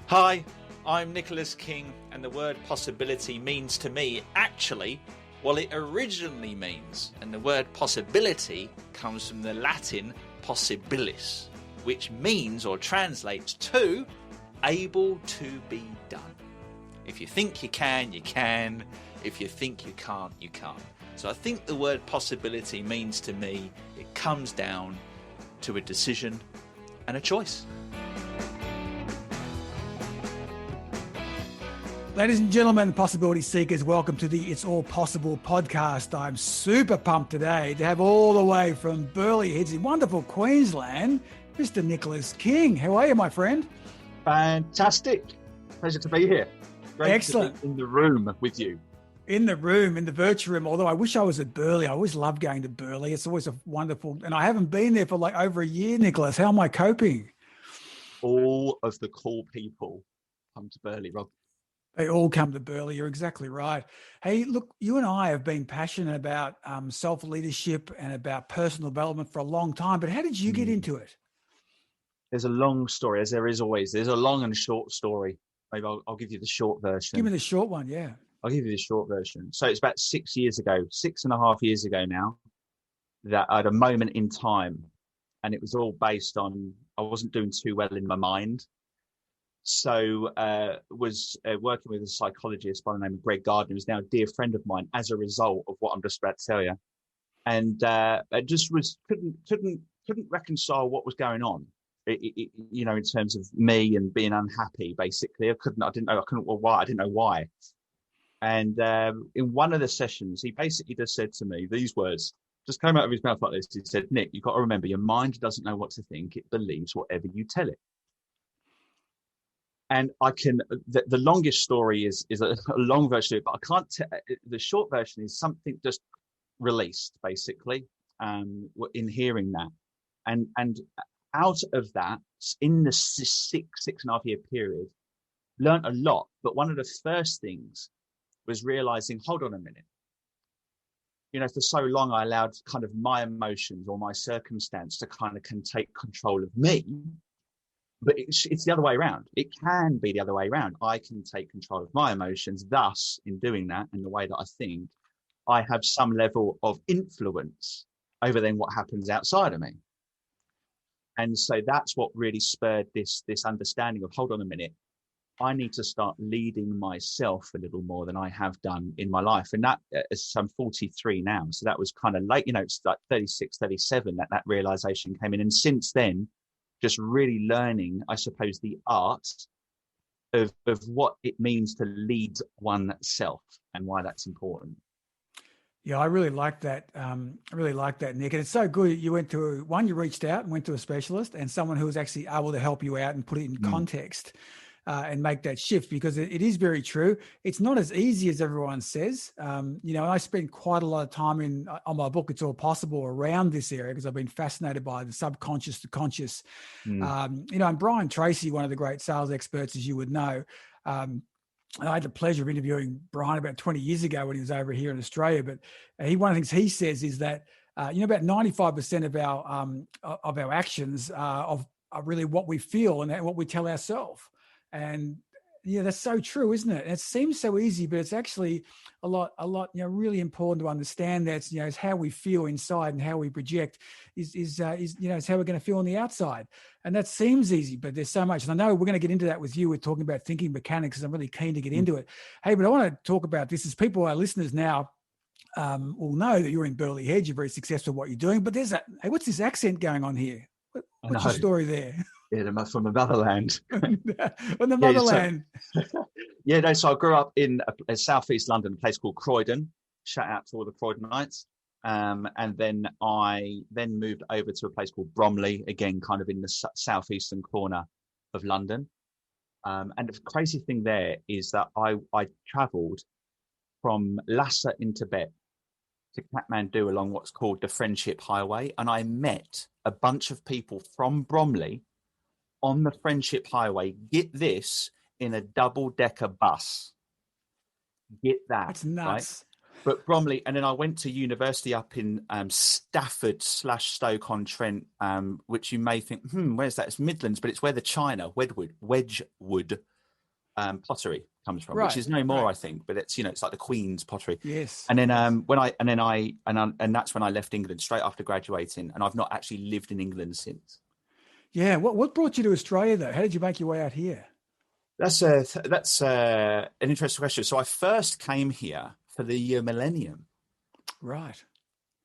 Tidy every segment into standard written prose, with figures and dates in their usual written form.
Hi, I'm Nicholas King, and the word possibility means to me actually what it originally means. And the word possibility comes from the Latin possibilis, which means or translates to able to be done. If you think you can, you can. If you think you can't, you can't. So I think the word possibility means to me it comes down to a decision and a choice. Ladies and gentlemen, possibility seekers, welcome to the It's All Possible podcast. I'm super pumped today to have all the way from Burleigh Heads in wonderful Queensland, Mr. Nicholas King. How are you, my friend? Fantastic. Pleasure to be here. Great. Excellent. To be in the room with you. In the room, in the virtual room, although I wish I was at Burleigh. I always love going to Burleigh. It's always a wonderful, and I haven't been there for like over a year, Nicholas. How am I coping? All of the cool people come to Burleigh, Rob. They all come to Burleigh. You're exactly right. Hey, look, you and I have been passionate about self-leadership and about personal development for a long time, but how did you get into it? There's a long story, as there is always. There's a long and short story. Maybe I'll give you the short version. Give me the short one, yeah. I'll give you the short version. So it's about 6 years ago, 6.5 years ago now, that I had a moment in time, and it was all based on, I wasn't doing too well in my mind. So was working with a psychologist by the name of Greg Gardner, who's now a dear friend of mine as a result of what I'm just about to tell you. And I just couldn't reconcile what was going on, in terms of me and being unhappy, basically. I didn't know why. And in one of the sessions, he basically just said to me these words, just came out of his mouth like this. He said, "Nick, you've got to remember, your mind doesn't know what to think. It believes whatever you tell it." And the longest story is a long version of it, but I can't the short version is something just released, basically, in hearing that. And out of that, in the 6.5 year period, learned a lot. But one of the first things was realizing, hold on a minute. For so long, I allowed kind of my emotions or my circumstance to can take control of me. But it's the other way around. It can be the other way around. I can take control of my emotions. Thus, in doing that, and the way that I think, I have some level of influence over then what happens outside of me. And so that's what really spurred this understanding of, hold on a minute, I need to start leading myself a little more than I have done in my life. And that is, I'm 43 now. So that was kind of late, it's like 36, 37 that realization came in. And since then, just really learning, I suppose, the art of what it means to lead oneself and why that's important. Yeah, I really like that. Nick. And it's so good. You you reached out and went to a specialist and someone who was actually able to help you out and put it in context. And make that shift, because it is very true. It's not as easy as everyone says. I spend quite a lot of time on my book, It's All Possible, around this area, because I've been fascinated by the subconscious to conscious. And Brian Tracy, one of the great sales experts, as you would know, I had the pleasure of interviewing Brian about 20 years ago when he was over here in Australia. But one of the things he says is that, about 95% of our actions are really what we feel and what we tell ourselves. And yeah, that's so true, isn't it? It seems so easy, but it's actually a lot, really important to understand that, it's how we feel inside and how we project is how we're going to feel on the outside. And that seems easy, but there's so much. And I know we're going to get into that with you. We're talking about thinking mechanics, because I'm really keen to get into it. Hey, but I want to talk about this as people, our listeners now, will know that you're in Burleigh Heads. You're very successful at what you're doing, but hey, what's this accent going on here? What's your story there? Yeah, from the motherland. On the motherland. So I grew up in southeast London, a place called Croydon. Shout out to all the Croydonites. And then I moved over to a place called Bromley, again, kind of in the southeastern corner of London. And the crazy thing there is that I travelled from Lhasa in Tibet to Kathmandu along what's called the Friendship Highway. And I met a bunch of people from Bromley on the Friendship Highway, get this, in a double-decker bus. Get that. That's nuts. Right? But Bromley, and then I went to university up in Stafford/Stoke-on-Trent, which you may think, where's that? It's Midlands, but it's where the China, Wedgwood pottery comes from, Right, which is no more, right. I think, but it's, it's like the Queen's pottery. Yes. And then and that's when I left England straight after graduating, and I've not actually lived in England since. Yeah. What brought you to Australia though? How did you make your way out here? That's an interesting question. So I first came here for the millennium. Right.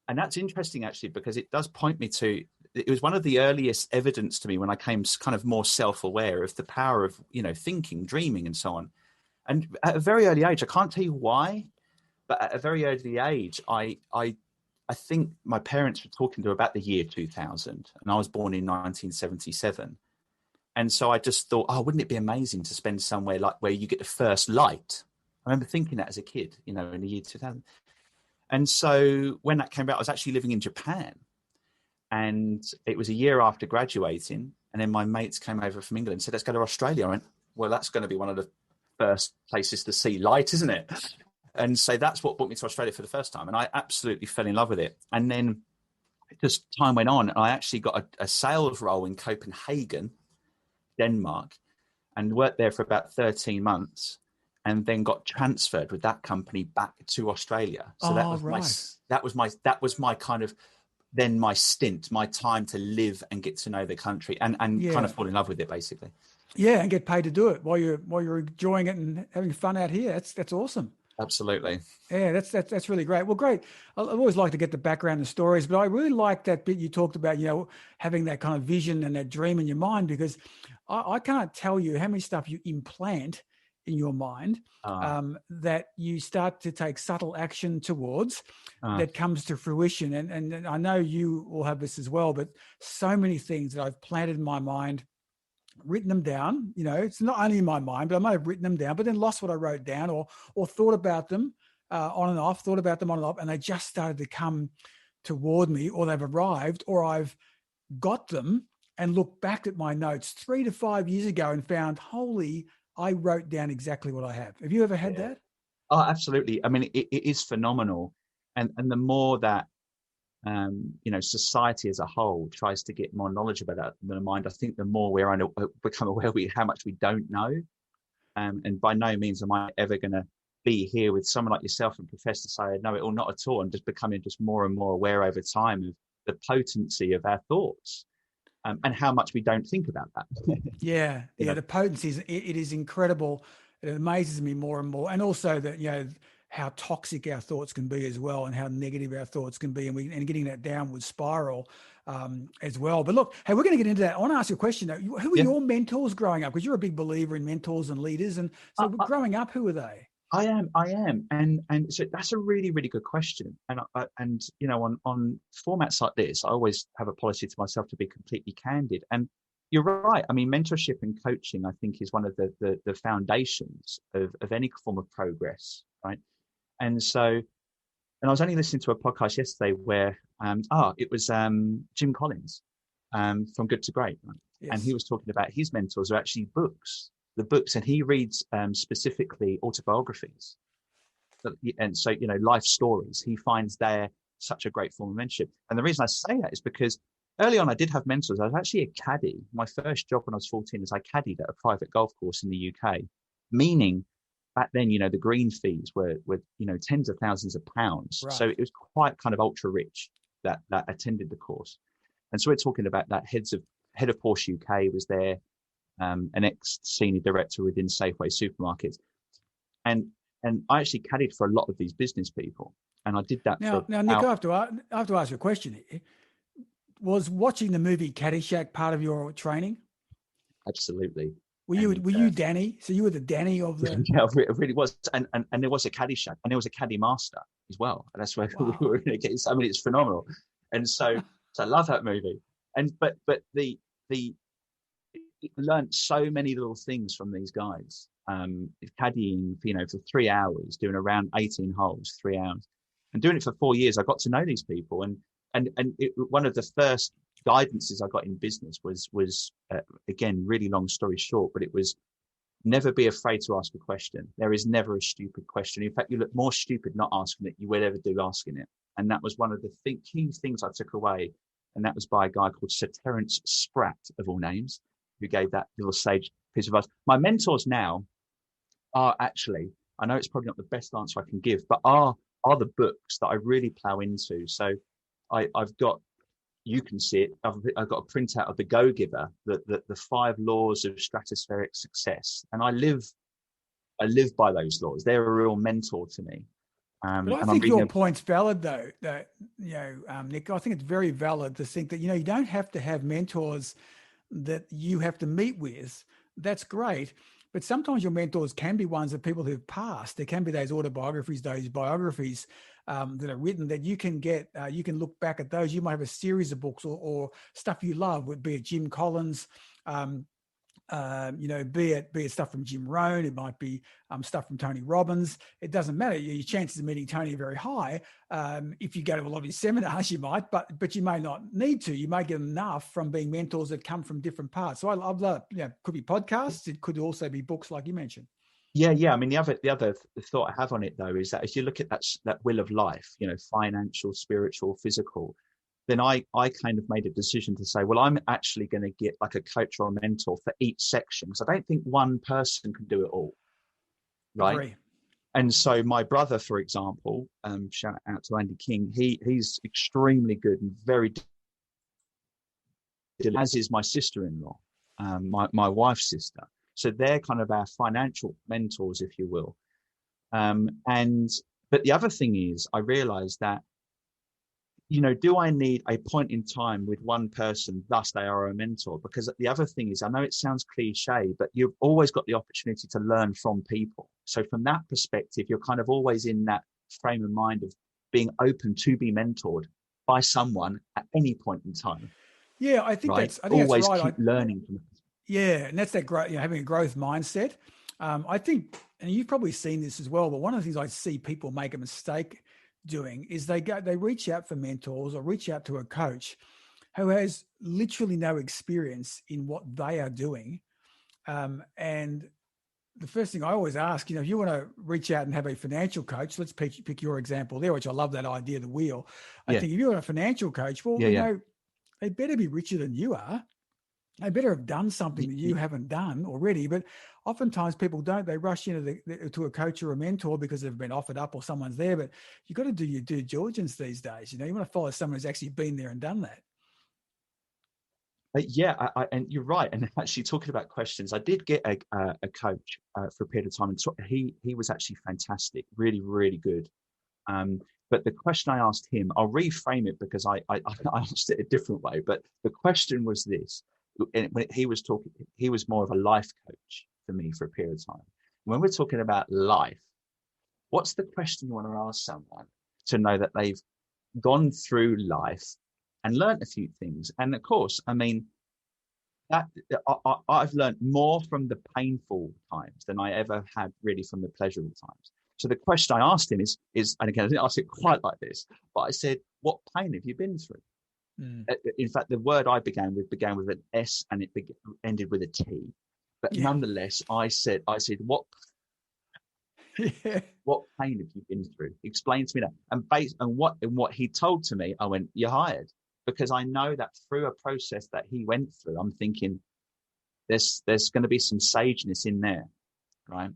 And that's interesting, actually, because it does point me to, it was one of the earliest evidence to me when I came kind of more self-aware of the power of, thinking, dreaming, and so on. And at a very early age, I can't tell you why, but at a very early age, I think my parents were talking to about the year 2000, and I was born in 1977. And so I just thought, oh, wouldn't it be amazing to spend somewhere like where you get the first light? I remember thinking that as a kid, in the year 2000. And so when that came about, I was actually living in Japan. And it was a year after graduating. And then my mates came over from England and said, let's go to Australia. I went, well, that's going to be one of the first places to see light, isn't it? And so that's what brought me to Australia for the first time. And I absolutely fell in love with it. And then just time went on. I actually got a sales role in Copenhagen, Denmark, and worked there for about 13 months. And then got transferred with that company back to Australia. So that was my kind of then my stint, my time to live and get to know the country and kind of fall in love with it, basically. Yeah, and get paid to do it while you're enjoying it and having fun out here. That's awesome. Absolutely. Yeah, that's really great. Well, great. I always like to get the background and stories, but I really like that bit you talked about, having that kind of vision and that dream in your mind, because I can't tell you how many stuff you implant in your mind that you start to take subtle action towards that comes to fruition. And I know you will have this as well, but so many things that I've planted in my mind, written them down, it's not only in my mind, but I might have written them down, but then lost what I wrote down or thought about them on and off, and they just started to come toward me, or they've arrived, or I've got them and looked back at my notes 3 to 5 years ago and found, I wrote down exactly what I have. Have you ever had that? Oh, absolutely. I mean, it is phenomenal. And the more that, society as a whole tries to get more knowledge about that than the mind, I think the more we're become aware of how much we don't know. And by no means am I ever going to be here with someone like yourself and profess to say, no, it all not at all. And just becoming just more and more aware over time of the potency of our thoughts. And how much we don't think about that. Yeah. The potency it is incredible. It amazes me more and more. And also that, how toxic our thoughts can be as well, and how negative our thoughts can be, and getting that downward spiral as well. But look, hey, we're going to get into that. I want to ask you a question though. Who were your mentors growing up? Because you're a big believer in mentors and leaders. And so growing up, who were they? I am. And so that's a really, really good question. And on formats like this, I always have a policy to myself to be completely candid. And you're right. I mean, mentorship and coaching, I think, is one of the foundations of any form of progress, right? And I was only listening to a podcast yesterday where, it was Jim Collins from Good to Great, right? Yes. And he was talking about his mentors are actually the books, and he reads specifically autobiographies. And so, life stories, he finds they're such a great form of mentorship. And the reason I say that is because early on, I did have mentors. I was actually a caddy. My first job when I was 14 is I caddied at a private golf course in the UK, meaning back then, the green fees were tens of thousands of pounds. Right. So it was quite kind of ultra rich that attended the course. And so we're talking about that head of Porsche UK was there, an ex-senior director within Safeway supermarkets. And I actually caddied for a lot of these business people. And I did that. Now, Nick, I have to ask you a question here. Was watching the movie Caddyshack part of your training? Absolutely. Were you Danny? So you were the Danny of the... Yeah, it really was. And there was a Caddyshack, and there was a caddy master as well. And that's where we were going to get. I mean, it's phenomenal. And so I love that movie. But the learned so many little things from these guys. Caddying, for 3 hours, doing around 18 holes, 3 hours, and doing it for 4 years. I got to know these people, and one of the first guidances I got in business was again, really long story short, but it was never be afraid to ask a question. There is never a stupid question. In fact, you look more stupid not asking it you will ever do asking it. And that was one of the key things I took away. And that was by a guy called Sir Terence Spratt, of all names, who gave that little sage piece of advice. My mentors now, are actually, I know it's probably not the best answer I can give, but are the books that I really plow into. So I've got, you can see it, I've got a printout of The Go-Giver, the 5 laws of stratospheric success. And I live by those laws. They're a real mentor to me. But I think your point's valid, though, that, Nick, I think it's very valid to think that, you don't have to have mentors that you have to meet with. That's great. But sometimes your mentors can be ones of people who've passed. There can be those autobiographies, those biographies that are written that you can get, you can look back at those. You might have a series of books or stuff you love, would be it Jim Collins, be it stuff from Jim Rohn, it might be stuff from Tony Robbins. It doesn't matter. Your chances of meeting Tony are very high. If you go to a lot of his seminars, you might, but you may not need to. You may get enough from being mentors that come from different parts. So I love that. Could be podcasts. It could also be books, like you mentioned. Yeah. I mean, the other thought I have on it, though, is that as you look at that wheel of life, financial, spiritual, physical, then I kind of made a decision to say, well, I'm actually going to get like a coach or a mentor for each section, because I don't think one person can do it all. Right. Agree. And so my brother, for example, shout out to Andy King, he's extremely good and very, as is my sister-in-law, my wife's sister. So they're kind of our financial mentors, if you will. But the other thing is, I realized that, do I need a point in time with one person, thus they are a mentor? Because the other thing is, I know it sounds cliche, but you've always got the opportunity to learn from people. So from that perspective, you're kind of always in that frame of mind of being open to be mentored by someone at any point in time. Yeah, I think right? I think always that's right. Keep learning from them. Yeah, and that's that growth, having a growth mindset. I think, and you've probably seen this as well, but one of the things I see people make a mistake doing is they reach out for mentors or reach out to a coach who has literally no experience in what they are doing. And the first thing I always ask, if you want to reach out and have a financial coach, let's pick your example there, which I love that idea, the wheel. I think if you want a financial coach, well, they better be richer than you are. They better have done something that you haven't done already. But oftentimes people don't. They rush into to a coach or a mentor because they've been offered up or someone's there. But you've got to do your due diligence these days. You want to follow someone who's actually been there and done that. And you're right. And actually, talking about questions, I did get a coach for a period of time, and he was actually fantastic, really, really good. But the question I asked him, I'll reframe it because I asked it a different way. But the question was this. When he was talking, he was more of a life coach for me for a period of time. When we're talking about life, what's the question you want to ask someone to know that they've gone through life and learned a few things? And of course, I mean, that I've learned more from the painful times than I ever had really from the pleasurable times. So the question I asked him is, and again, I didn't ask it quite like this, but I said, what pain have you been through? In fact, the word I began with an S and it ended with a T. But nonetheless, I said, what pain have you been through? Explain to me that. And based on what he told to me, I went, you're hired. Because I know that through a process that he went through, I'm thinking there's going to be some sageness in there, right?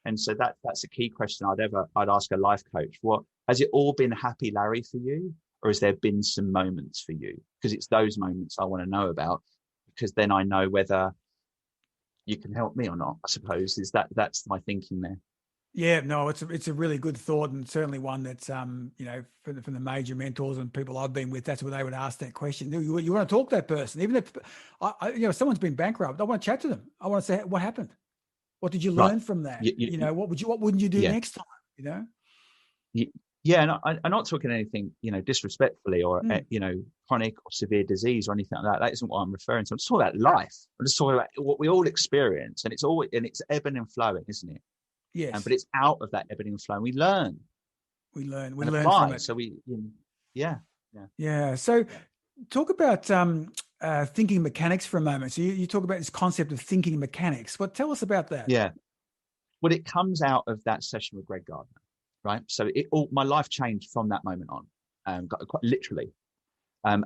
And so that's a key question I'd ask a life coach. What has it all been happy, Larry, for you? Or has there been some moments for you? Because it's those moments I want to know about, because then I know whether you can help me or not, I suppose. That's my thinking there. Yeah, no, it's a really good thought, and certainly one that's from the major mentors and people I've been with, that's where they would ask that question. You want to talk to that person, even if someone's been bankrupt, I want to chat to them. I want to say, what happened? What did you learn from that? What wouldn't you do next time? Yeah, and I'm not talking anything, disrespectfully or, chronic or severe disease or anything like that. That isn't what I'm referring to. I'm just talking about life. I'm just talking about what we all experience, and it's ebbing and flowing, isn't it? Yes. But it's out of that ebbing and flowing. We learn. We learn from it. So Yeah. So talk about thinking mechanics for a moment. So you talk about this concept of thinking mechanics. Tell us about that. Yeah. Well, it comes out of that session with Greg Gardner. Right. So my life changed from that moment on, quite literally. And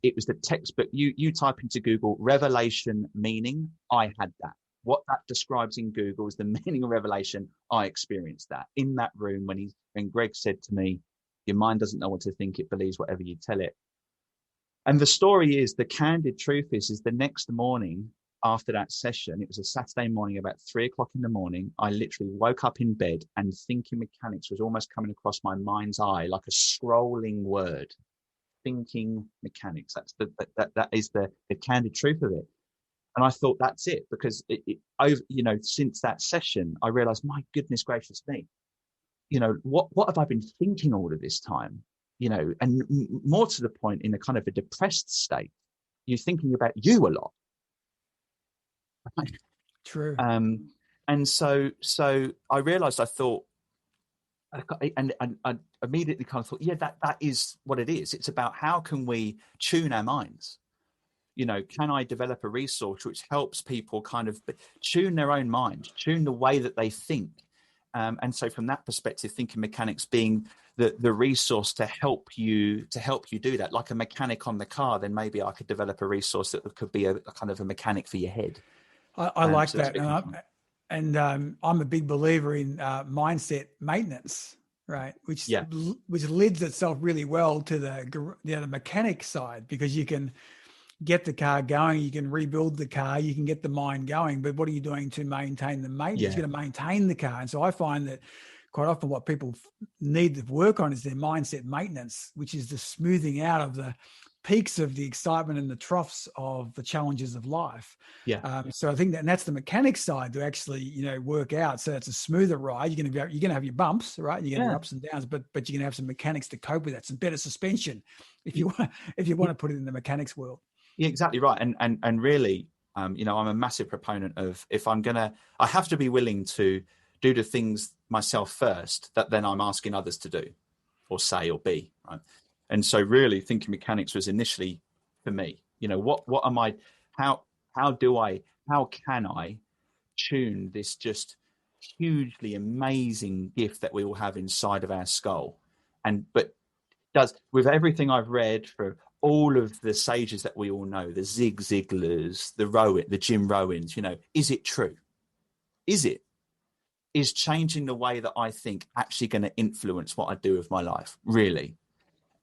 it was the textbook. You type into Google revelation meaning. I had that. what that describes in Google is the meaning of revelation. I experienced that in that room when Greg said to me, your mind doesn't know what to think, it believes whatever you tell it. And the story is, the candid truth is the next morning after that session, it was a Saturday morning, about 3:00 in the morning, I literally woke up in bed and thinking mechanics was almost coming across my mind's eye like a scrolling word. Thinking mechanics. That is the candid truth of it. And I thought, that's it, because since that session, I realized, my goodness gracious me, what have I been thinking all of this time? And more to the point, in a kind of a depressed state, you're thinking about you a lot. Right? True. And so I realized, I thought, and I immediately kind of thought, yeah, that is what it is. It's about how can we tune our minds? Can I develop a resource which helps people kind of tune their own mind, tune the way that they think? And so from that perspective, thinking mechanics being the resource to help you do that, like a mechanic on the car, then maybe I could develop a resource that could be a kind of a mechanic for your head. I like that. And I'm a big believer in mindset maintenance, right? Which leads itself really well to the mechanic side, because you can get the car going, you can rebuild the car, you can get the mind going, but what are you doing to maintain the maintenance? You're going to maintain the car. And so I find that quite often what people need to work on is their mindset maintenance, which is the smoothing out of the peaks of the excitement and the troughs of the challenges of life. So I think that's the mechanic side to actually, work out. So it's a smoother ride. You're going to have your bumps, right? You're going to have ups and downs, but you're going to have some mechanics to cope with that, some better suspension if you want to put it in the mechanics world. Yeah, exactly right. And really, I'm a massive proponent of, I have to be willing to do the things myself first that then I'm asking others to do or say or be, right? And so really thinking mechanics was initially for me, what am I, how can I tune this just hugely amazing gift that we all have inside of our skull? But with everything I've read for all of the sages that we all know, the Zig Ziglars, the Jim Rowans, is it true? Is changing the way that I think actually going to influence what I do with my life? Really?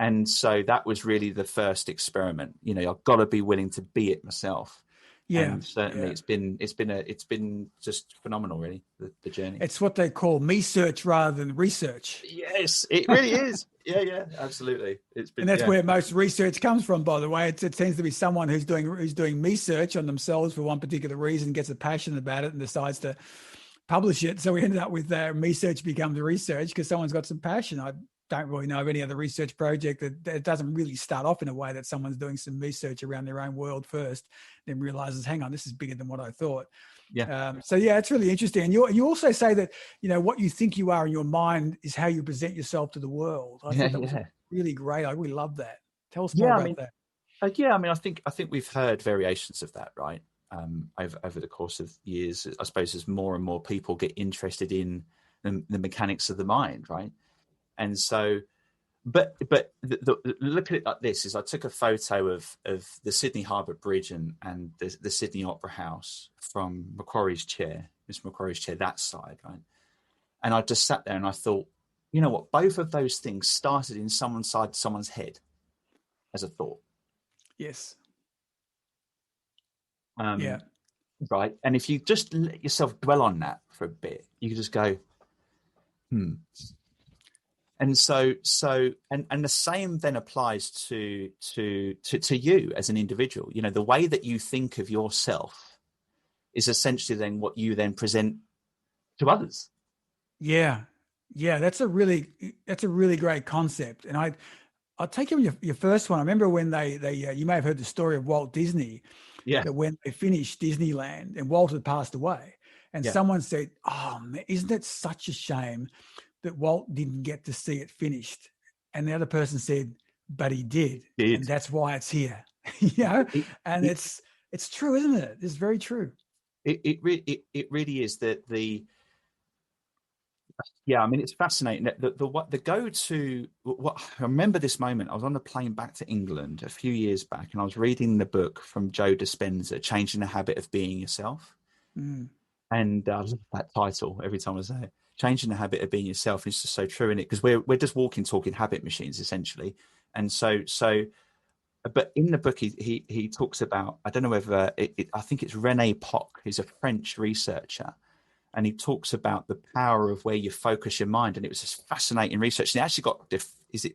And so that was really the first experiment. I've got to be willing to be it myself. Yeah, and certainly it's been just phenomenal, really, the journey. It's what they call me search rather than research. Yes, it really is. Yeah, absolutely. And that's where most research comes from, by the way. It tends to be someone who's doing me search on themselves for one particular reason, gets a passion about it, and decides to publish it. So we ended up with me search becomes research because someone's got some passion. I don't really know of any other research project that doesn't really start off in a way that someone's doing some research around their own world first, then realizes, hang on, this is bigger than what I thought. So it's really interesting. And you also say that, what you think you are in your mind is how you present yourself to the world. I thought that was really great. I really love that. Tell us more about that. I think we've heard variations of that, right? Over the course of years, I suppose, as more and more people get interested in the mechanics of the mind, right? And so, but look at it like this: is I took a photo of the Sydney Harbour Bridge and the Sydney Opera House from Macquarie's chair, Miss Macquarie's chair, that side, right? And I just sat there and I thought, you know what? Both of those things started in someone's head as a thought. Yes. Right. And if you just let yourself dwell on that for a bit, you can just go, And so the same then applies to you as an individual. The way that you think of yourself is essentially then what you then present to others. Yeah, that's a really great concept. And I'll take you on your first one. I remember when they you may have heard the story of Walt Disney. Yeah. That when they finished Disneyland and Walt had passed away, and someone said, "Oh man, isn't it such a shame that Walt didn't get to see it finished?" And the other person said, "But he did. And that's why it's here." And it's true, isn't it? It's very true. It really is that it's fascinating. I remember this moment. I was on the plane back to England a few years back, and I was reading the book from Joe Dispenza, Changing the Habit of Being Yourself. And I love that title every time I say it. Changing the habit of being yourself is just so true in it, because we're just walking, talking habit machines essentially. And but in the book he talks about, I don't know whether I think it's René Poch, who's a French researcher, and he talks about the power of where you focus your mind. And it was this fascinating research. And it actually got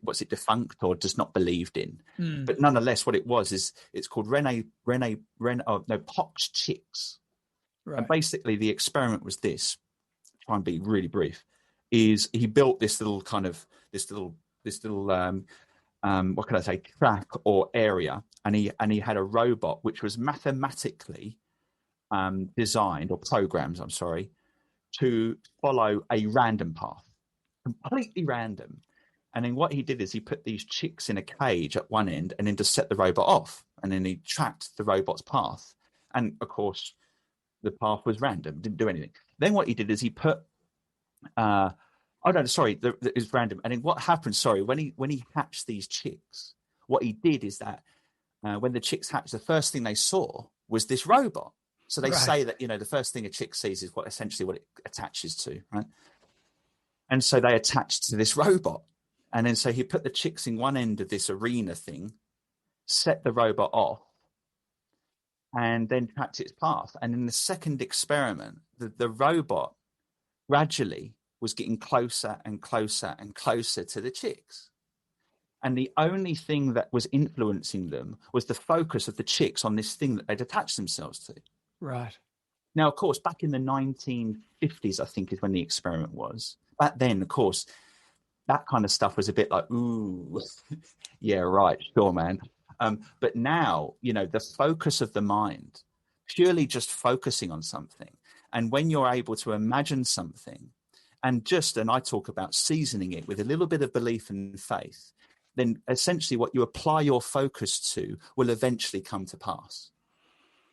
was it defunct or just not believed in? But nonetheless, what it was is it's called Poch's chicks. Right. And basically the experiment was this, try and be really brief, is he built this little what can I say, track or area, and he had a robot which was mathematically designed or programmed, to follow a random path, completely random. And then what he did is he put these chicks in a cage at one end and then just set the robot off, and then he tracked the robot's path. And of course, the path was random, didn't do anything. Then what he did is he put, it was random. And then what happened, when he hatched these chicks, what he did is that when the chicks hatched, the first thing they saw was this robot. So they say that, the first thing a chick sees is essentially what it attaches to, right? And so they attached to this robot. And then so he put the chicks in one end of this arena thing, set the robot off, and then tracked its path. And in the second experiment, the robot gradually was getting closer and closer and closer to the chicks. And the only thing that was influencing them was the focus of the chicks on this thing that they'd attached themselves to. Right. Now, of course, back in the 1950s, I think is when the experiment was. Back then, of course, that kind of stuff was a bit like, ooh, yeah, right, sure, man. But now, the focus of the mind, purely just focusing on something. And when you're able to imagine something and I talk about seasoning it with a little bit of belief and faith, then essentially what you apply your focus to will eventually come to pass.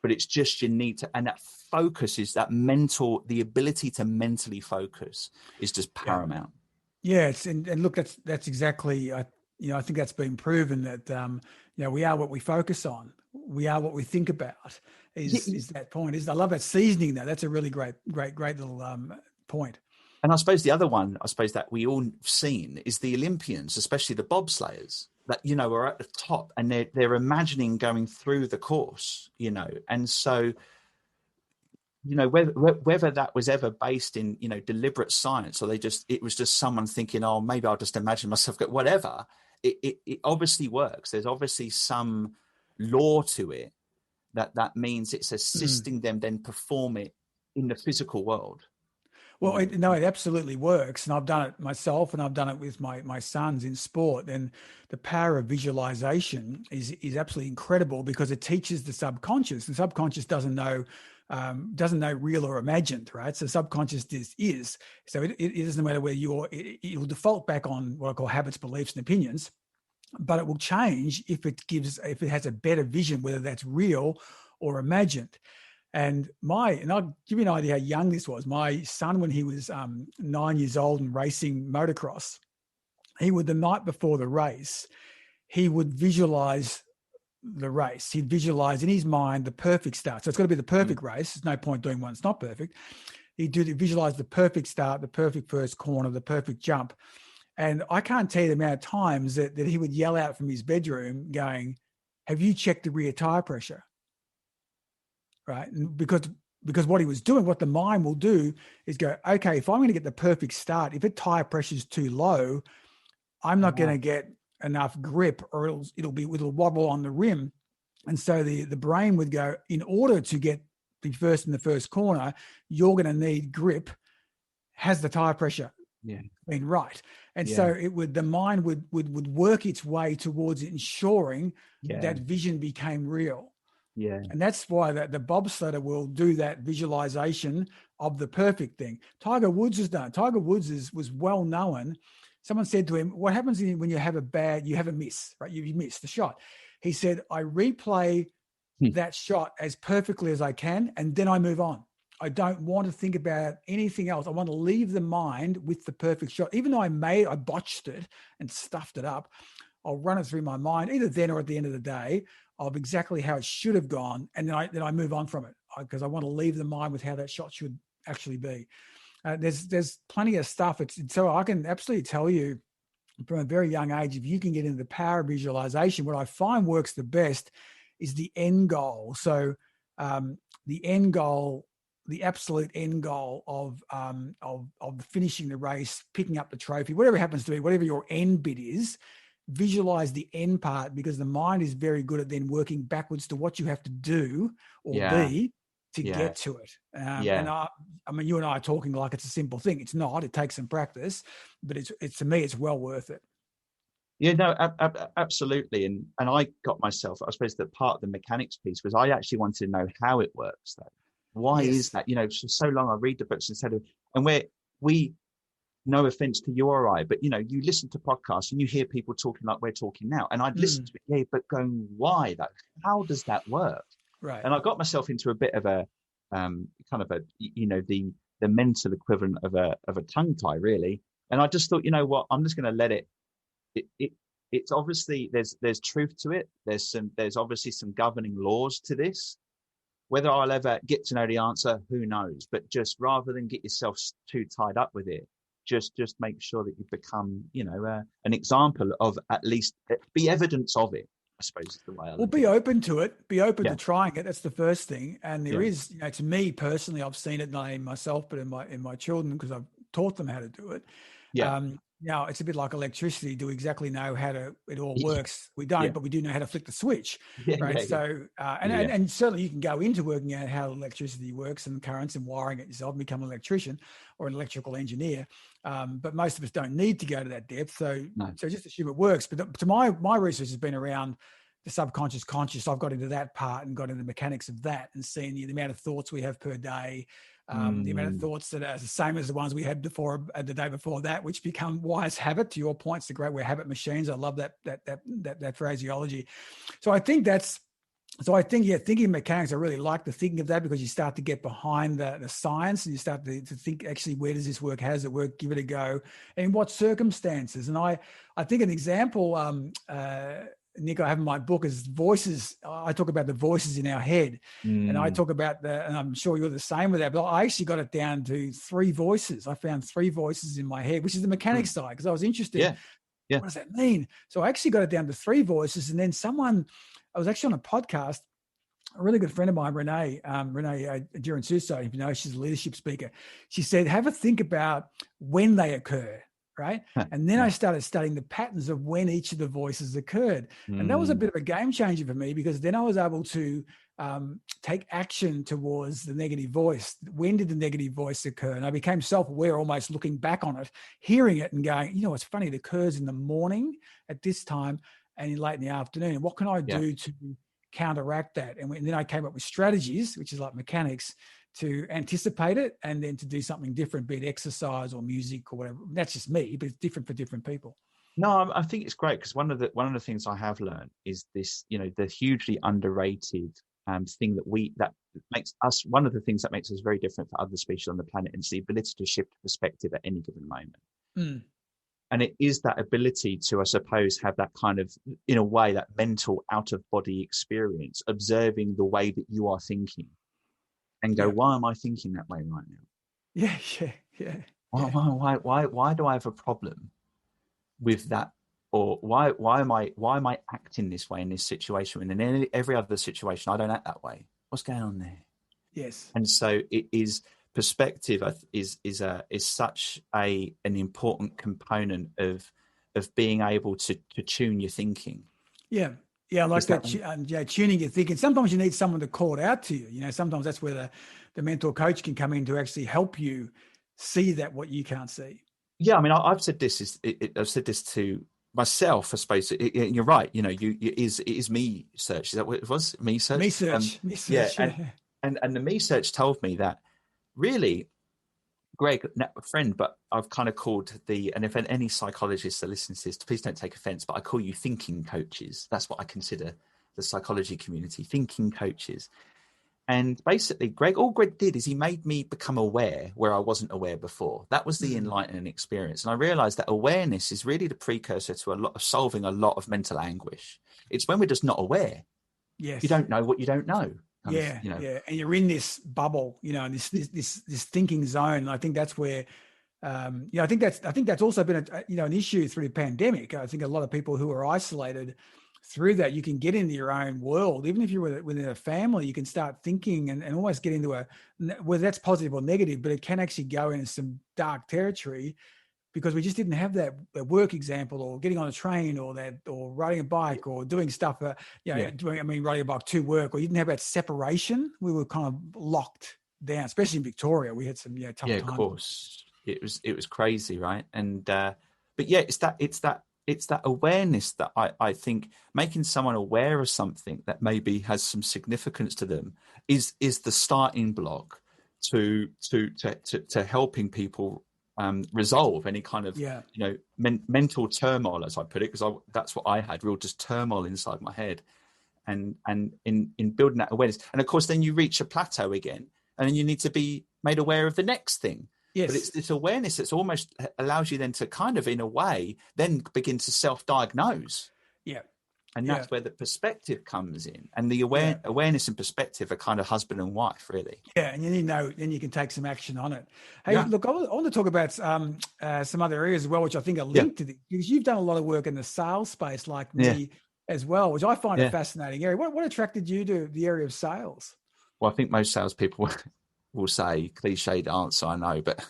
But it's just you need to, and that focus is the ability to mentally focus is just paramount. Yeah, and look, that's exactly, I think that's been proven that, we are what we focus on. We are what we think about is that point. I love that seasoning though. That's a really great little point. And I suppose the other one, that we all seen is the Olympians, especially the bobslayers, that, are at the top and they're imagining going through the course, and so, whether that was ever based in, deliberate science, or it was just someone thinking, oh, maybe I'll just imagine myself, whatever, it obviously works. There's obviously some law to it that means it's assisting them then perform it in the physical world. Well, it absolutely works. And I've done it myself, and I've done it with my sons in sport. And the power of visualization is absolutely incredible, because it teaches the subconscious. The subconscious doesn't know real or imagined, right? So subconscious is. So it doesn't matter where it will default back on what I call habits, beliefs, and opinions, but it will change if it has a better vision, whether that's real or imagined. And I'll give you an idea how young this was. My son, when he was 9 years old and racing motocross, the night before the race, he would visualize the race. He'd visualize in his mind the perfect start. So it's got to be the perfect race. There's no point doing one that's not perfect. He'd visualize the perfect start, the perfect first corner, the perfect jump. And I can't tell you the amount of times that he would yell out from his bedroom going, "Have you checked the rear tire pressure?" Right? And because what he was doing, what the mind will do is go, okay, if I'm going to get the perfect start, if the tire pressure is too low, I'm not going to get enough grip, or it'll wobble on the rim. And so the brain would go, in order to be first in the first corner, you're going to need grip. Has the tire pressure been right? And so the mind would work its way towards ensuring that vision became real. Yeah. And that's why the bobsledder will do that visualization of the perfect thing. Tiger Woods has done it. Tiger Woods was well known. Someone said to him, what happens when you have a miss, right? You miss the shot. He said, I replay that shot as perfectly as I can, and then I move on. I don't want to think about anything else. I want to leave the mind with the perfect shot. Even though I botched it and stuffed it up, I'll run it through my mind, either then or at the end of the day, of exactly how it should have gone, and then I move on from it. because I want to leave the mind with how that shot should actually be. There's plenty of stuff. So I can absolutely tell you from a very young age, if you can get into the power of visualization, what I find works the best is the end goal. So the end goal, the absolute end goal of finishing the race, picking up the trophy, whatever it happens to be, whatever your end bit is, visualize the end part, because the mind is very good at then working backwards to what you have to do or be to get to it. And I mean, you and I are talking like it's a simple thing. It's not. It takes some practice, but it's to me, it's well worth it. Yeah, no, absolutely. And I got myself, I suppose that part of the mechanics piece was I actually wanted to know how it works though. Why is that? You know, for so long I read the books instead of, and we, no offense to you or I, but you know, you listen to podcasts and you hear people talking like we're talking now. And I'd listen to it, but going, why though? How does that work? Right. And I got myself into a bit of a kind of a, you know, the mental equivalent of a tongue tie really. And I just thought, you know what, I'm just going to let it. It's obviously there's truth to it. There's obviously some governing laws to this. Whether I'll ever get to know the answer, who knows? But just rather than get yourself too tied up with it, just make sure that you become, you know, an example of, at least be evidence of it, I suppose is the way I look at it. Be open to it. Be open to trying it. That's the first thing. And there is, you know, to me personally, I've seen it not only in myself but in my children, because I've taught them how to do it. Now it's a bit like electricity. Do we exactly know how it all works? We don't, but we do know how to flick the switch, right? And certainly you can go into working out how electricity works and currents and wiring it yourself and become an electrician or an electrical engineer. But most of us don't need to go to that depth. So just assume it works. But to my research has been around the subconscious, conscious. I've got into that part and got into the mechanics of that and seen the amount of thoughts we have per day. The amount of thoughts that are the same as the ones we had before, the day before that, which become wise habit. To your point, it's the great, we're habit machines. I love that phraseology. So I think thinking mechanics, I really like the thinking of that, because you start to get behind the science and you start to think, actually, where does this work? How does it work? Give it a go. And in what circumstances? And I think an example, Nick, I have in my book is voices. I talk about the voices in our head, and I talk about and I'm sure you're the same with that, but I actually got it down to 3 voices. I found 3 voices in my head, which is the mechanics side, because I was interested. What does that mean? So I actually got it down to 3 voices. And then I was actually on a podcast, a really good friend of mine, Renee Duran-Suso, if you know, she's a leadership speaker. She said, have a think about when they occur. Right. And then I started studying the patterns of when each of the voices occurred. And that was a bit of a game changer for me, because then I was able to take action towards the negative voice. When did the negative voice occur? And I became self-aware, almost looking back on it, hearing it and going, you know, it's funny, it occurs in the morning at this time and late in the afternoon. What can I do to counteract that? And then I came up with strategies, which is like mechanics, to anticipate it and then to do something different, be it exercise or music or whatever. That's just me, but it's different for different people. No, I think it's great, because one of the things I have learned is this, you know, the hugely underrated thing that makes us, one of the things that makes us very different from other species on the planet, is the ability to shift perspective at any given moment. And it is that ability to, I suppose, have that kind of, in a way, that mental out of body experience, observing the way that you are thinking. And go, why am I thinking that way right now? Yeah. Why do I have a problem with that? Or why am I acting this way in this situation? And in every other situation, I don't act that way. What's going on there? Yes. And so it is, perspective is such an important component of being able to tune your thinking. Yeah. Yeah, I like that. Tuning your thinking. Sometimes you need someone to call it out to you. You know, sometimes that's where the mentor coach can come in to actually help you see that what you can't see. Yeah, I mean, I've said this I've said this to myself, I suppose. You're right. You know, it is me search. Is that what it was? Me search. Me search. And the me search told me that really, Greg, a friend, but I've kind of called and if any psychologists are listening to this, please don't take offense, but I call you thinking coaches. That's what I consider the psychology community, thinking coaches. And basically, all Greg did is he made me become aware where I wasn't aware before. That was the enlightening experience. And I realized that awareness is really the precursor to solving a lot of mental anguish. It's when we're just not aware. Yes. You don't know what you don't know. kind of, yeah. And you're in this bubble, and this thinking zone. And I think that's where, I think that's also been an issue through the pandemic. I think a lot of people who are isolated through that, you can get into your own world. Even if you're within a family, you can start thinking and almost get into whether that's positive or negative, but it can actually go into some dark territory, because we just didn't have that work example, or getting on a train, or riding a bike, or doing stuff, riding a bike to work, or you didn't have that separation. We were kind of locked down, especially in Victoria. We had some tough times. Yeah, of course. It was crazy, right? And but yeah, it's that awareness that I think making someone aware of something that maybe has some significance to them is the starting block to helping people resolve any kind of mental turmoil, as I put it, because that's what I had, real just turmoil inside my head, and in building that awareness. And of course, then you reach a plateau again, and then you need to be made aware of the next thing. Yes. But it's this awareness that's almost allows you then to kind of, in a way, then begin to self-diagnose. Yeah. And that's where the perspective comes in. And the awareness and perspective are kind of husband and wife, really. Yeah, and then you can take some action on it. Hey, look, I want to talk about some other areas as well, which I think are linked to this, because you've done a lot of work in the sales space, like me as well, which I find a fascinating area. What attracted you to the area of sales? Well, I think most salespeople will say, cliched answer, I know, but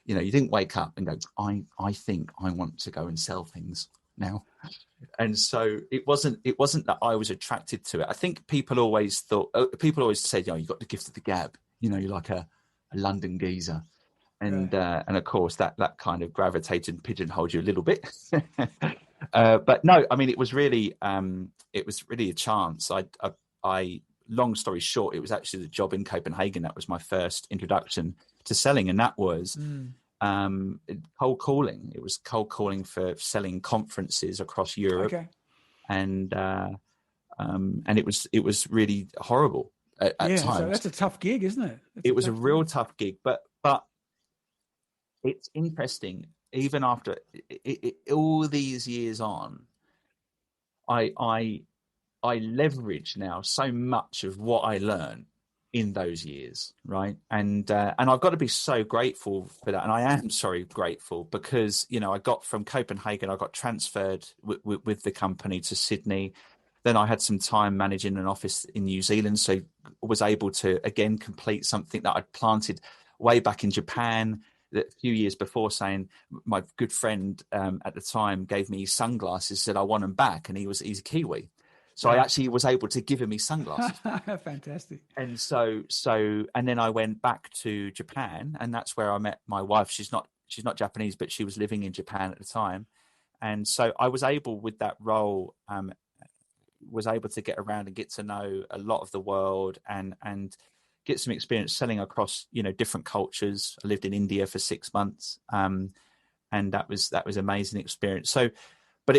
you didn't wake up and go, I think I want to go and sell things now. And so it wasn't that I was attracted to it. I think people always said, you got the gift of the gab, you're like a London geezer. And of course that kind of gravitated and pigeonholed you a little bit. But no, I mean, it was really a chance. I long story short, it was actually the job in Copenhagen that was my first introduction to selling, and that was cold calling. It was cold calling for selling conferences across Europe, and it was really horrible at times. So that's a tough gig, isn't it? It was a real tough gig, but it's interesting. Even after all these years on, I leverage now so much of what I learned in those years, right? And I've got to be so grateful for that. And I am so grateful because, I got from Copenhagen, I got transferred with the company to Sydney. Then I had some time managing an office in New Zealand. So was able to, again, complete something that I'd planted way back in Japan a few years before, saying my good friend at the time gave me sunglasses, said I want them back. And he's a Kiwi. So I actually was able to give him his sunglasses. Fantastic. And so, and then I went back to Japan, and that's where I met my wife. She's not Japanese, but she was living in Japan at the time. And so I was able, with that role, was able to get around and get to know a lot of the world and get some experience selling across, different cultures. I lived in India for 6 months. And that was amazing experience. So, but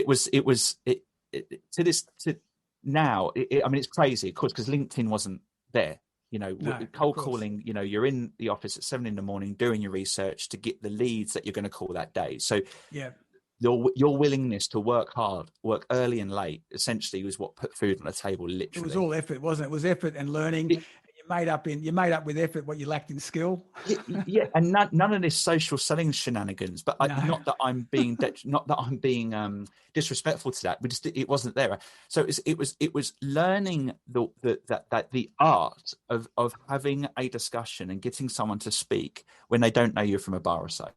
now, I mean, it's crazy, of course, because LinkedIn wasn't there. Cold calling, you're in the office at 7 a.m. doing your research to get the leads that you're going to call that day. So your willingness to work hard, work early and late, essentially was what put food on the table, literally. It was all effort, wasn't it? It was effort and learning. You made up with effort what you lacked in skill. And none of this social selling shenanigans. But not that I'm being disrespectful to that. But it wasn't there. So it was learning the art of having a discussion and getting someone to speak when they don't know you from a bar of soap.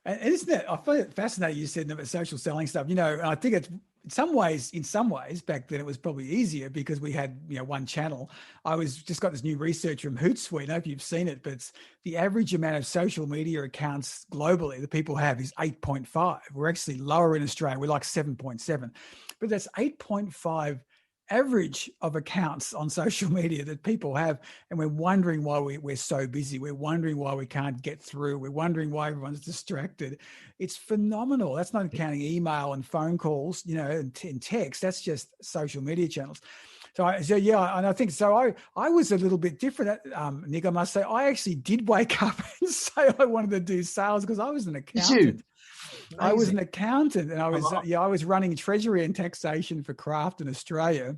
And isn't it? I find it fascinating you said about social selling stuff. And I think it's in some ways back then it was probably easier because we had one channel. I just got this new research from Hootsuite. I don't know if you've seen it, but it's the average amount of social media accounts globally that people have is 8.5. We're actually lower in Australia. We're like 7.7, but that's 8.5 average of accounts on social media that people have, and we're wondering why we're so busy. We're wondering why we can't get through. We're wondering why everyone's distracted. It's phenomenal. That's not counting email and phone calls, and text. That's just social media channels. So and I think so. I was a little bit different, Nick. I must say, I actually did wake up and say I wanted to do sales because I was an accountant. I was an accountant, and I was running treasury and taxation for Kraft in Australia.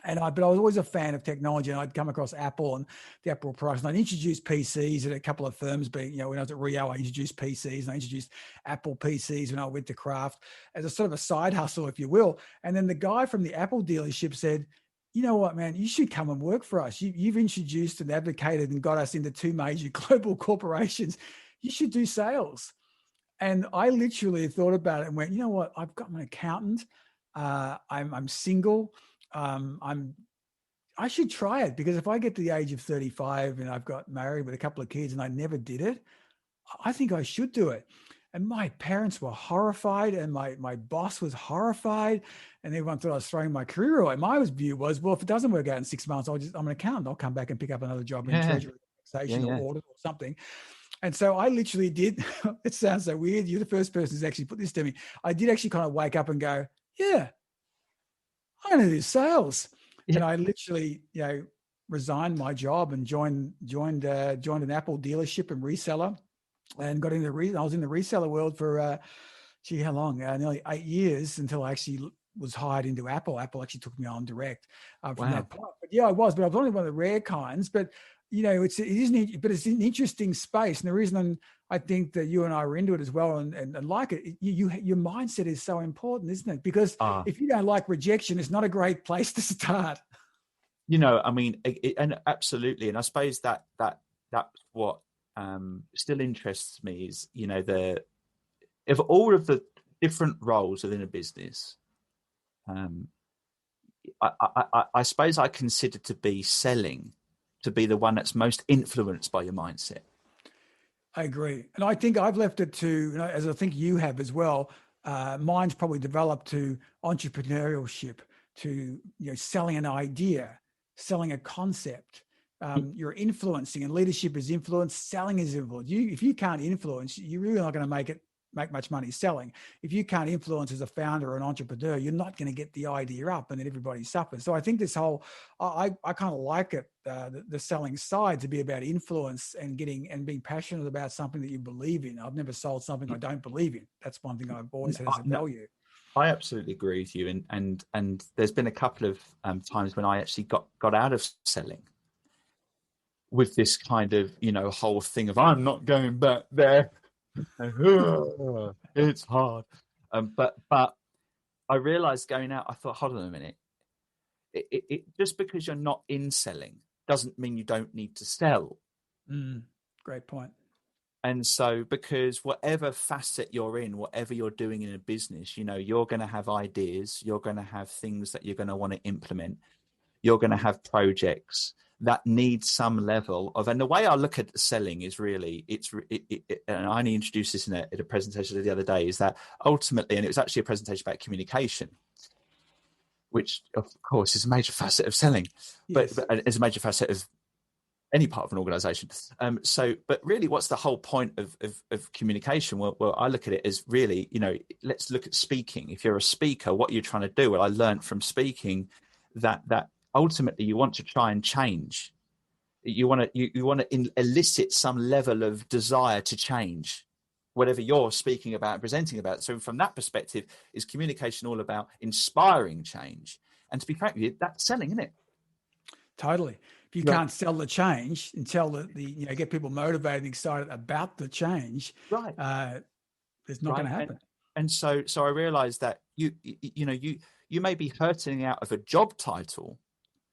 But I was always a fan of technology, and I'd come across Apple and the Apple products, and I'd introduced PCs at a couple of firms. When I was at Rio, I introduced PCs, and I introduced Apple PCs when I went to Craft as a sort of a side hustle, if you will. And then the guy from the Apple dealership said, "You know what, man, you should come and work for us. You've introduced and advocated and got us into 2 major global corporations. You should do sales." And I literally thought about it and went, "You know what? I've got an accountant. I'm single. I should try it, because if I get to the age of 35 and I've got married with a couple of kids and I never did it, I think I should do it." And my parents were horrified, and my boss was horrified, and everyone thought I was throwing my career away. My view was, well, if it doesn't work out in 6 months, I'm an accountant. I'll come back and pick up another job in treasury, taxation, or audit or something. And so I literally did. It sounds so weird. You're the first person who's actually put this to me. I did actually kind of wake up and go, yeah, I'm going to do sales. Yeah. And I literally, resigned my job and joined an Apple dealership and reseller, and got into I was in the reseller world for, how long? Nearly 8 years, until I actually was hired into Apple. Apple actually took me on direct from that point. But yeah, I was but only one of the rare kinds. But it's an interesting space, and the reason I think that you and I were into it as well, and like it, your mindset is so important, isn't it? Because if you don't like rejection, it's not a great place to start. I mean, and absolutely, and I suppose that's what still interests me is, of all of the different roles within a business, I suppose I consider to be selling to be the one that's most influenced by your mindset. I agree. And I think I've left it to, as I think you have as well, mine's probably developed to entrepreneurship, to selling an idea, selling a concept. You're influencing, and leadership is influence, selling is influence. If you can't influence, you're really not going to make much money selling. If you can't influence as a founder or an entrepreneur, you're not going to get the idea up, and then everybody suffers. So I think this whole, I kind of like it, the selling side, to be about influence and being passionate about something that you believe in. I've never sold something I don't believe in. That's one thing I've always had as a value. I absolutely agree with you. And there's been a couple of times when I actually got out of selling with this kind of, whole thing of, I'm not going back there. It's hard. But I realized going out, I thought, hold on a minute. It just because you're not in selling doesn't mean you don't need to sell. Great point. And so, because whatever facet you're in, whatever you're doing in a business, you're going to have ideas, you're going to have things that you're going to want to implement, you're going to have projects that need some level of, and the way I look at selling is really, and I only introduced this in a presentation the other day, is that ultimately, and it was actually a presentation about communication, which of course is a major facet of selling, yes. but it's a major facet of any part of an organization. But really, what's the whole point of communication? Well, I look at it as really, let's look at speaking. If you're a speaker, what you're trying to do, well, I learned from speaking that ultimately you want to try and change. You want to elicit some level of desire to change whatever you're speaking about and presenting about. So from that perspective, is communication all about inspiring change? And to be frank with you, that's selling, isn't it? Totally. If you can't sell the change and tell get people motivated and excited about the change, right? It's not going to happen. And so I realized that you may be hurting out of a job title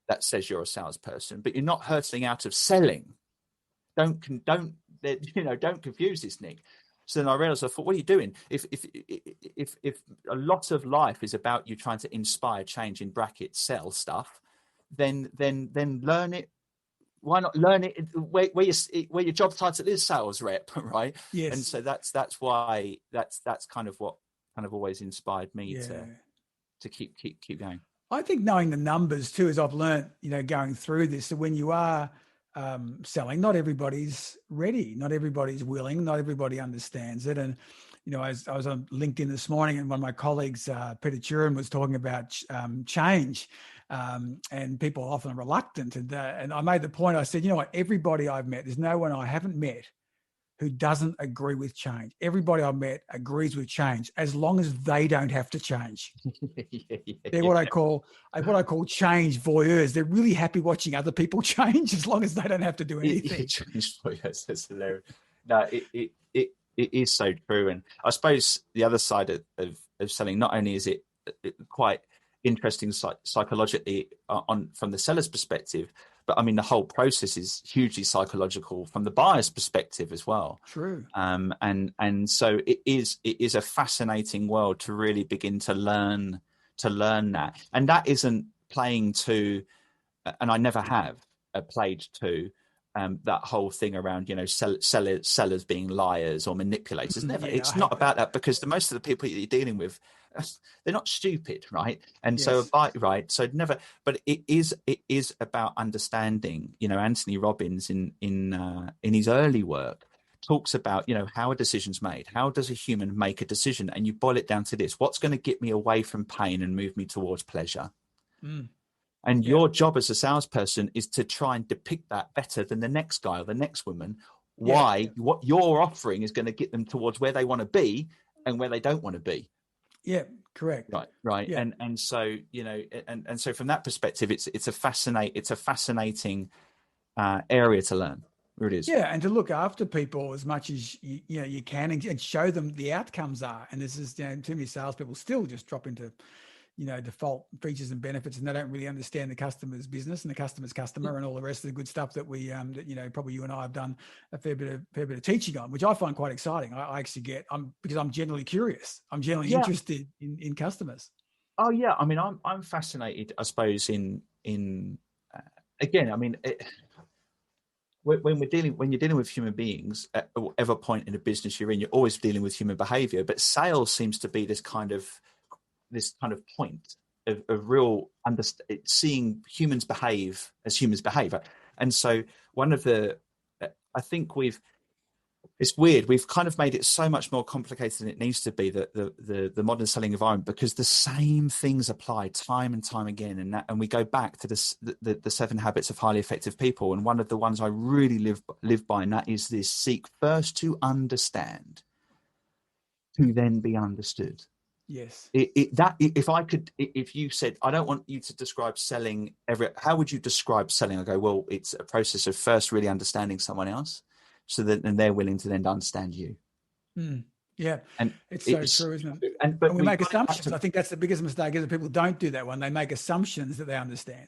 that says you're a salesperson, but you're not hurting out of selling. Don't confuse this, Nick. So then I realized, I thought, what are you doing? If a lot of life is about you trying to inspire change, in brackets, sell stuff, then learn it. Why not learn it where your job title is sales rep, right? Yes. And so that's why that's kind of what kind of always inspired me to keep going. I think knowing the numbers too, as I've learned, going through this, that when you are selling, not everybody's ready, not everybody's willing, not everybody understands it. And, I was on LinkedIn this morning, and one of my colleagues, Peter Turin, was talking about change, and people are often reluctant. And I made the point, I said, everybody I've met, there's no one I haven't met who doesn't agree with change. Everybody I've met agrees with change as long as they don't have to change. They're what I call change voyeurs. They're really happy watching other people change as long as they don't have to do anything. Change voyeurs, that's hilarious. No, it is so true. And I suppose the other side of selling, not only is it quite interesting psychologically from the seller's perspective, but I mean, the whole process is hugely psychological from the buyer's perspective as well. True. And so it is a fascinating world to really begin to learn that. And that isn't playing to, and I never have played to that whole thing around, sellers being liars or manipulators. Never. Yeah, it's not about that, because most of the people you're dealing with, they're not stupid, right? And yes. So never. But it is about understanding. Anthony Robbins in his early work talks about how a decision's made. How does a human make a decision? And you boil it down to this: what's going to get me away from pain and move me towards pleasure? And your job as a salesperson is to try and depict that better than the next guy or the next woman. Why what you're offering is going to get them towards where they want to be and where they don't want to be. Yeah, correct. Right. Yeah. And so, and so from that perspective, it's a fascinating area to learn. It is. Yeah, and to look after people as much as you can, and show them the outcomes are. And this is, too many salespeople still just drop into, default features and benefits, and they don't really understand the customer's business and the customer's customer and all the rest of the good stuff that we, probably you and I have done a fair bit of teaching on, which I find quite exciting. I actually because I'm generally curious. I'm generally interested in customers. Oh yeah, I mean, I'm fascinated, I suppose, in again, I mean. When you're dealing with human beings at whatever point in a business you're in, you're always dealing with human behavior. But sales seems to be this kind of point of real seeing humans behave as humans behave. And so I think it's weird. We've kind of made it so much more complicated than it needs to be, the modern selling environment, because the same things apply time and time again. And we go back to the 7 habits of highly effective people. And one of the ones I really live by, and that is this: seek first to understand, to then be understood. Yes. If you said, I don't want you to describe selling how would you describe selling? I go, well, it's a process of first really understanding someone else, so that and they're willing to then understand you. Yeah, and it's so true, isn't it? And we make assumptions. I think that's the biggest mistake, is that people don't do that one. They make assumptions that they understand.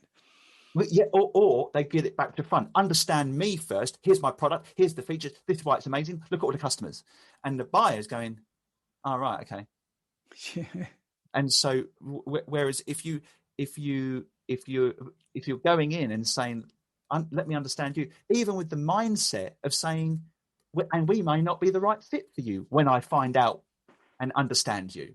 Well, yeah, or they get it back to front. Understand me first. Here's my product. Here's the features. This is why it's amazing. Look at all the customers. And the buyer's going, all right, okay. Yeah. And so, whereas if you're going in and saying, let me understand you, even with the mindset of saying, and we may not be the right fit for you when I find out and understand you,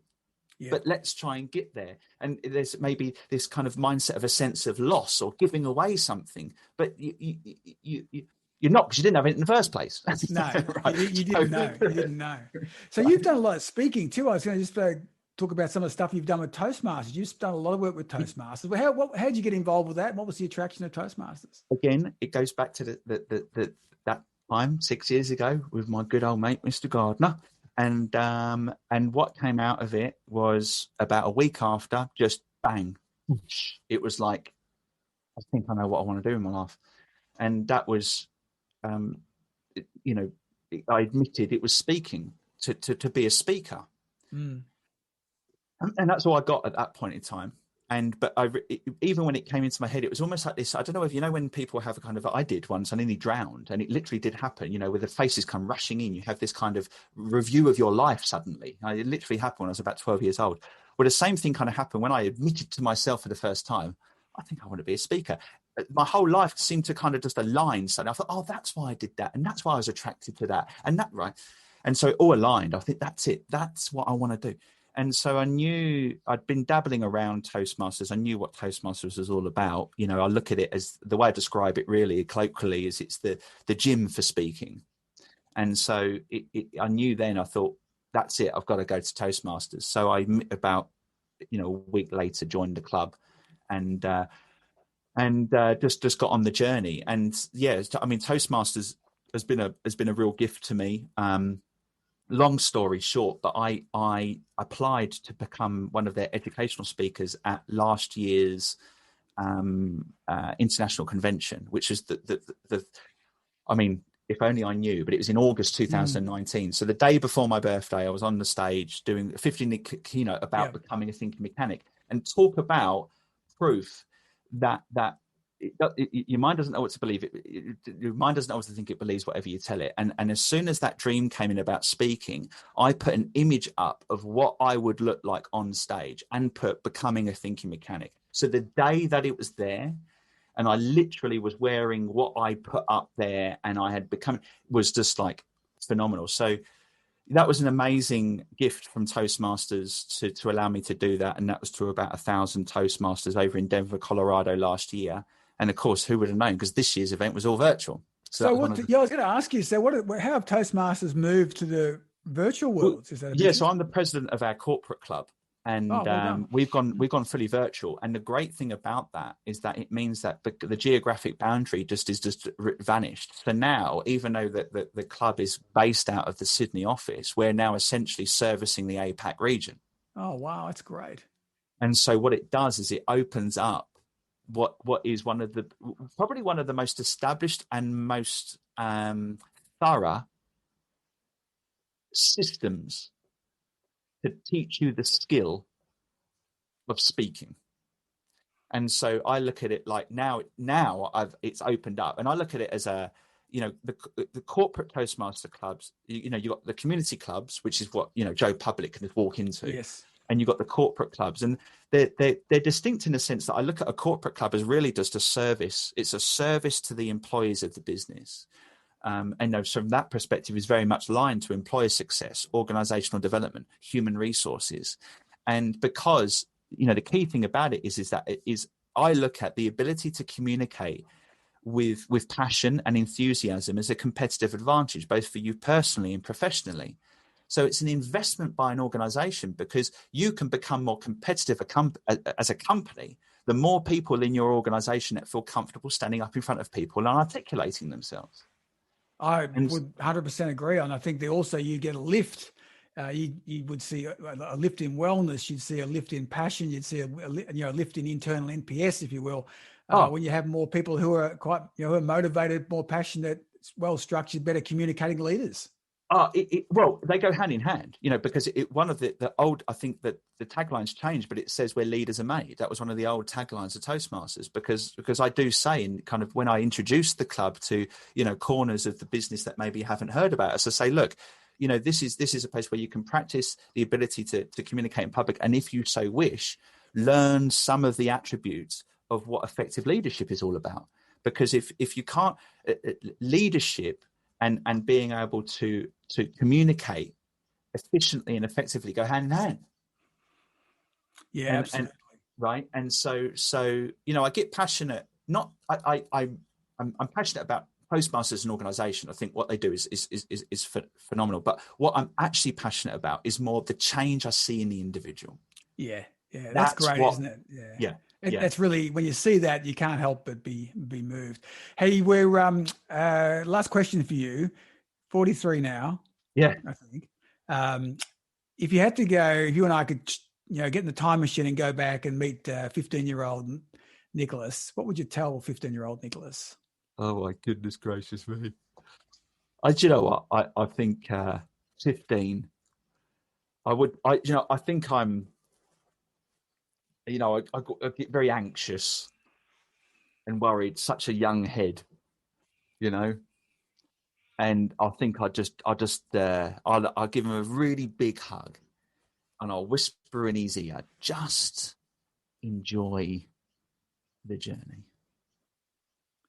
but let's try and get there. And there's maybe this kind of mindset of a sense of loss or giving away something, but you're not, because you didn't have it in the first place. No, right. you didn't know. You didn't know. So you've done a lot of speaking too. I was going to just talk about some of the stuff you've done with Toastmasters. You've done a lot of work with Toastmasters. How did you get involved with that? What was the attraction of Toastmasters? Again, it goes back to that time 6 years ago with my good old mate, Mr. Gardner. And what came out of it was, about a week after, just bang. It was like, I think I know what I want to do in my life. And that was, I admitted it was speaking, to be a speaker. And that's all I got at that point in time. But even when it came into my head, it was almost like this. I don't know if when people have a kind of, I did once, I nearly drowned, and it literally did happen, where the faces come rushing in. You have this kind of review of your life suddenly. It literally happened when I was about 12 years old. Well, the same thing kind of happened when I admitted to myself for the first time, I think I want to be a speaker. My whole life seemed to kind of just align. So I thought, oh, that's why I did that. And that's why I was attracted to that. And that, right. And so it all aligned. I think that's it. That's what I want to do. And so I knew, I'd been dabbling around Toastmasters. I knew what Toastmasters was all about. I look at it as, the way I describe it really colloquially is, it's the gym for speaking. And so I knew then, I thought, that's it. I've got to go to Toastmasters. So I, about, a week later, joined the club and just got on the journey. And yeah, I mean, Toastmasters has been a real gift to me. Long story short, but I applied to become one of their educational speakers at last year's international convention, which is the I mean, if only I knew, but it was in August 2019. So the day before my birthday, I was on the stage doing a 15-minute keynote about becoming a thinking mechanic, and talk about proof that your mind doesn't know what to believe. Your mind doesn't know what to think. It believes whatever you tell it. And as soon as that dream came in about speaking, I put an image up of what I would look like on stage and put becoming a thinking mechanic. So the day that it was there, and I literally was wearing what I put up there, and I had become, was just like phenomenal. So that was an amazing gift from Toastmasters to allow me to do that. And that was to about 1,000 Toastmasters over in Denver, Colorado last year. And of course, who would have known? Because this year's event was all virtual. So I was going to ask you, so how have Toastmasters moved to the virtual worlds? Is that so I'm the president of our corporate club. And we've gone fully virtual. And the great thing about that is that it means that the geographic boundary just vanished. So now, even though the club is based out of the Sydney office, we're now essentially servicing the APAC region. Oh, wow. That's great. And so what it does is it opens up what is probably one of the most established and most thorough systems to teach you the skill of speaking. And so I look at it like now it's opened up, and I look at it as the corporate Toastmaster clubs, you got the community clubs, which is what, Joe Public can just walk into. Yes. And you got the corporate clubs, and they're distinct in the sense that I look at a corporate club as really just a service. It's a service to the employees of the business. And from that perspective is very much aligned to employer success, organizational development, human resources. And because, the key thing about it is that I look at the ability to communicate with passion and enthusiasm as a competitive advantage, both for you personally and professionally. So it's an investment by an organization, because you can become more competitive as a company the more people in your organization that feel comfortable standing up in front of people and articulating themselves. I would 100% agree on. I think you get a lift. You would see a lift in wellness. You'd see a lift in passion. You'd see a lift in internal NPS, if you will. When you have more people who are who are motivated, more passionate, well-structured, better communicating leaders. Well, they go hand in hand, because one of the old, I think that the tagline's changed, but it says where leaders are made. That was one of the old taglines of Toastmasters, because I do say, in kind of when I introduce the club to, corners of the business that maybe haven't heard about us, I say, look, this is a place where you can practice the ability to communicate in public. And if you so wish, learn some of the attributes of what effective leadership is all about. Because if you can't, leadership and being able to communicate efficiently and effectively go hand in hand. Yeah, absolutely. Right. And so I get passionate. I'm passionate about Toastmasters as an organization. I think what they do is phenomenal. But what I'm actually passionate about is more the change I see in the individual. Yeah, that's great, isn't it? Yeah. That's really, when you see that, you can't help but be moved. Hey, we're last question for you. 43 now. Yeah, I think. If you and I could, get in the time machine and go back and meet 15-year-old Nicholas, what would you tell 15-year-old Nicholas? Oh my goodness gracious me! Do you know what? I think 15. I think I'm. I get very anxious and worried. Such a young head, And I think I'll give him a really big hug, and I'll whisper in his ear, just enjoy the journey.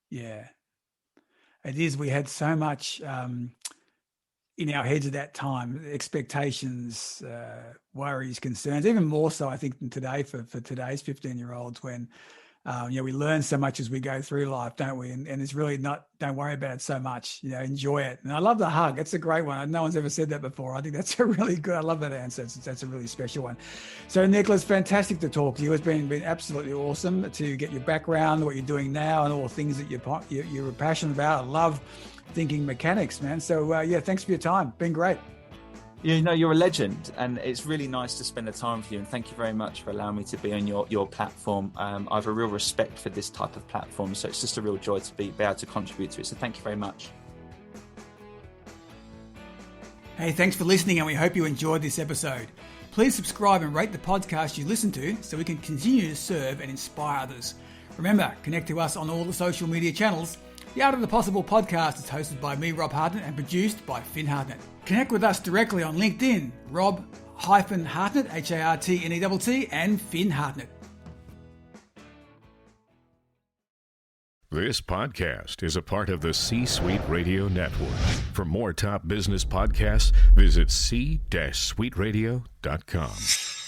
Yeah, it is. We had so much in our heads at that time, expectations, worries, concerns, even more so, I think, than today for today's 15-year-olds, when We learn so much as we go through life, don't we? And it's really not, don't worry about it so much, enjoy it. And I love the hug. It's a great one. No one's ever said that before. I think that's a really good, I love that answer. That's a really special one. So Nicholas, fantastic to talk to you. It's been absolutely awesome to get your background, what you're doing now, and all the things that you're passionate about. I love thinking mechanics, man. So thanks for your time. Been great. You're a legend, and it's really nice to spend the time with you, and thank you very much for allowing me to be on your platform. I have a real respect for this type of platform, so it's just a real joy to be able to contribute to it, so thank you very much. Hey, thanks for listening, and we hope you enjoyed this episode. Please subscribe and rate the podcast you listen to so we can continue to serve and inspire others. Remember, connect to us on all the social media channels. The Art of the Possible podcast is hosted by me, Rob Hartnett, and produced by Finn Hartnett. Connect with us directly on LinkedIn, Rob-Hartnett, Hartnett, and Finn Hartnett. This podcast is a part of the C-Suite Radio Network. For more top business podcasts, visit c-suiteradio.com.